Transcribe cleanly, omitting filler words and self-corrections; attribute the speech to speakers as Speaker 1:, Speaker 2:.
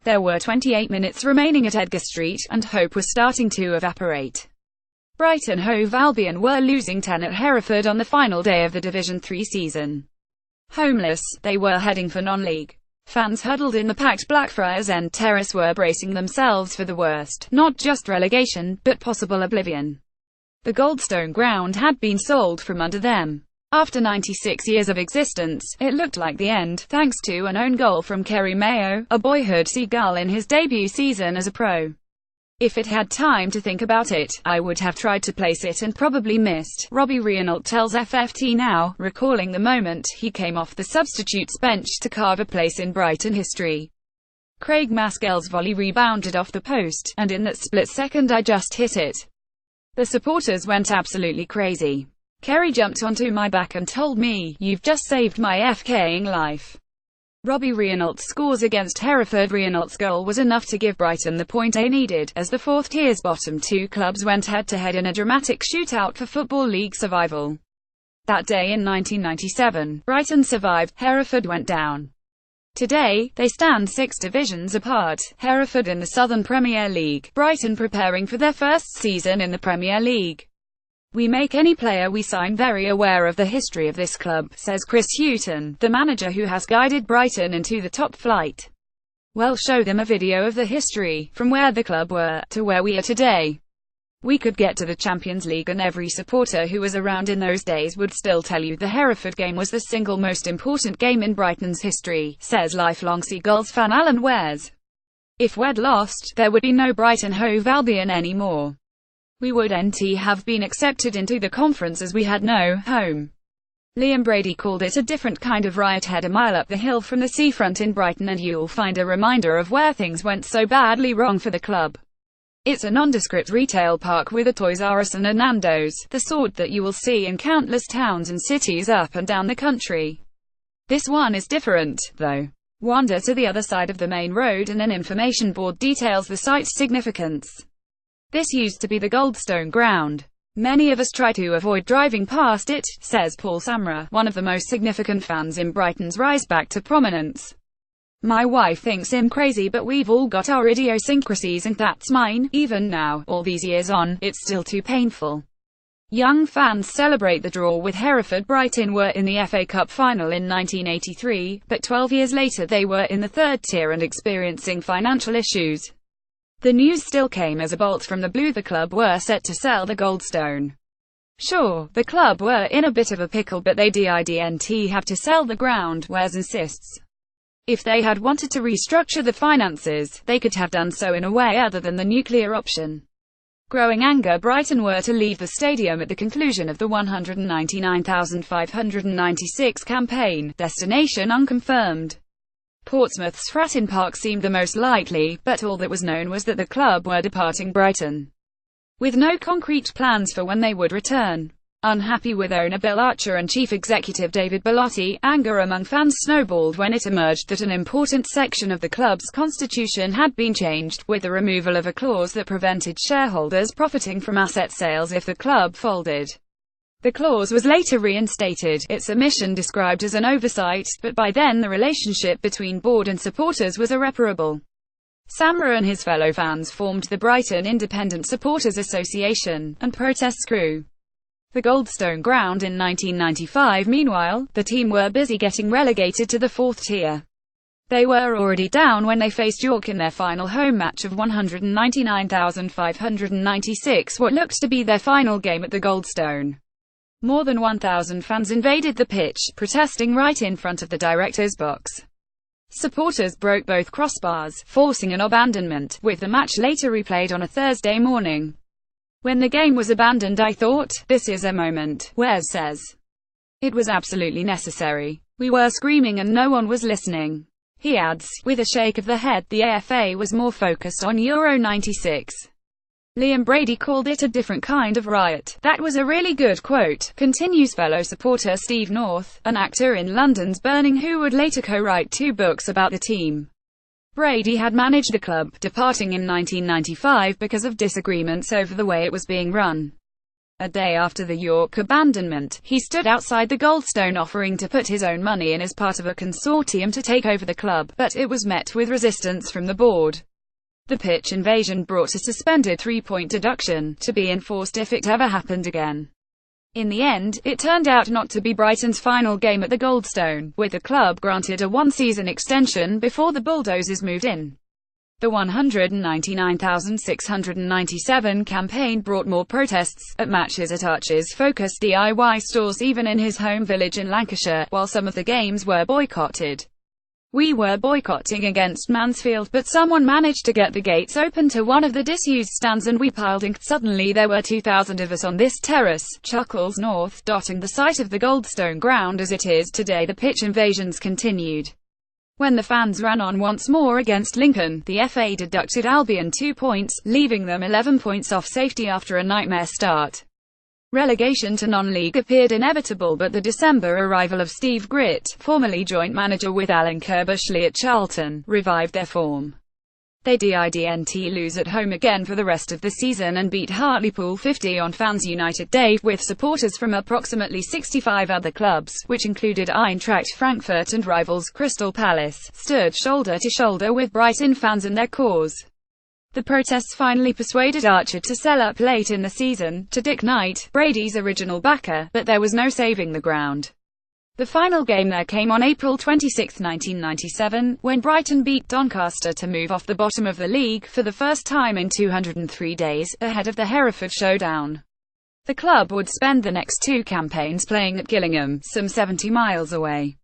Speaker 1: There were 28 minutes remaining at Edgar Street, and hope was starting to evaporate. Brighton Hove Albion were losing 10 at Hereford on the final day of the Division 3 season. Homeless, they were heading for non-league. Fans huddled in the packed Blackfriars End terrace were bracing themselves for the worst, not just relegation, but possible oblivion. The Goldstone ground had been sold from under them. After 96 years of existence, it looked like the end, thanks to an own goal from Kerry Mayo, a boyhood Seagull in his debut season as a pro. If it had time to think about it, I would have tried to place it and probably missed, Robbie Reinault tells FFT Now, recalling the moment he came off the substitutes bench to carve a place in Brighton history. Craig Maskell's volley rebounded off the post, and in that split second I just hit it. The supporters went absolutely crazy. Kerry jumped onto my back and told me, "You've just saved my FKing life." Robbie Reinault scores against Hereford. Reinault's goal was enough to give Brighton the point they needed, as the fourth tier's bottom two clubs went head-to-head in a dramatic shootout for Football League survival. That day in 1997, Brighton survived, Hereford went down. Today, they stand 6 divisions apart, Hereford in the Southern Premier League, Brighton preparing for their first season in the Premier League. "We make any player we sign very aware of the history of this club," says Chris Hughton, the manager who has guided Brighton into the top flight. "We'll show them a video of the history, from where the club were, to where we are today. We could get to the Champions League and every supporter who was around in those days would still tell you the Hereford game was the single most important game in Brighton's history," says lifelong Seagulls fan Alan Wares. "If we'd lost, there would be no Brighton Hove Albion anymore. We wouldn't have been accepted into the conference as we had no home." Liam Brady called it a different kind of riot. Head a mile up the hill from the seafront in Brighton and you'll find a reminder of where things went so badly wrong for the club. It's a nondescript retail park with a Toys R Us and a Nando's, the sort that you will see in countless towns and cities up and down the country. This one is different, though. Wander to the other side of the main road and an information board details the site's significance. "This used to be the Goldstone ground. Many of us try to avoid driving past it," says Paul Samra, one of the most significant fans in Brighton's rise back to prominence. "My wife thinks I'm crazy, but we've all got our idiosyncrasies and that's mine. Even now, all these years on, it's still too painful." Young fans celebrate the draw with Hereford. Brighton were in the FA Cup final in 1983, but 12 years later they were in the third tier and experiencing financial issues. The news still came as a bolt from the blue. The club were set to sell the Goldstone. Sure, the club were in a bit of a pickle, but they didn't have to sell the ground, Wares insists. If they had wanted to restructure the finances, they could have done so in a way other than the nuclear option. Growing anger, Brighton were to leave the stadium at the conclusion of the £199,596 campaign, destination unconfirmed. Portsmouth's Fratton Park seemed the most likely, but all that was known was that the club were departing Brighton, with no concrete plans for when they would return. Unhappy with owner Bill Archer and chief executive David Bellotti, anger among fans snowballed when it emerged that an important section of the club's constitution had been changed, with the removal of a clause that prevented shareholders profiting from asset sales if the club folded. The clause was later reinstated, its omission described as an oversight, but by then the relationship between board and supporters was irreparable. Samra and his fellow fans formed the Brighton Independent Supporters Association, and protests grew. The Goldstone ground in 1995. Meanwhile, the team were busy getting relegated to the fourth tier. They were already down when they faced York in their final home match of £199,596, what looks to be their final game at the Goldstone. More than 1,000 fans invaded the pitch, protesting right in front of the director's box. Supporters broke both crossbars, forcing an abandonment, with the match later replayed on a Thursday morning. "When the game was abandoned I thought, this is a moment," Wares says. "It was absolutely necessary. We were screaming and no one was listening." He adds, with a shake of the head, the AFA was more focused on Euro 96. Liam Brady called it a different kind of riot. "That was a really good quote," continues fellow supporter Steve North, an actor in London's Burning who would later co-write 2 books about the team. Brady had managed the club, departing in 1995 because of disagreements over the way it was being run. A day after the York abandonment, he stood outside the Goldstone offering to put his own money in as part of a consortium to take over the club, but it was met with resistance from the board. The pitch invasion brought a suspended 3-point deduction, to be enforced if it ever happened again. In the end, it turned out not to be Brighton's final game at the Goldstone, with the club granted a one-season extension before the Bulldozers moved in. The 199,697 campaign brought more protests, at matches at Arches-focused DIY stores even in his home village in Lancashire, while some of the games were boycotted. We were boycotting against Mansfield, but someone managed to get the gates open to one of the disused stands and we piled in. Suddenly there were 2,000 of us on this terrace, Chuckles North, dotting the site of the Goldstone ground as it is today. The pitch invasions continued. When the fans ran on once more against Lincoln, the FA deducted Albion 2 points, leaving them 11 points off safety after a nightmare start. Relegation to non-league appeared inevitable, but the December arrival of Steve Gritt, formerly joint manager with Alan Kirbishley at Charlton, revived their form. They didn't lose at home again for the rest of the season and beat Hartlepool 50 on Fans United Day, with supporters from approximately 65 other clubs, which included Eintracht Frankfurt and rivals Crystal Palace, stood shoulder to shoulder with Brighton fans and their cause. The protests finally persuaded Archer to sell up late in the season, to Dick Knight, Brady's original backer, but there was no saving the ground. The final game there came on April 26, 1997, when Brighton beat Doncaster to move off the bottom of the league for the first time in 203 days, ahead of the Hereford showdown. The club would spend the next two campaigns playing at Gillingham, some 70 miles away.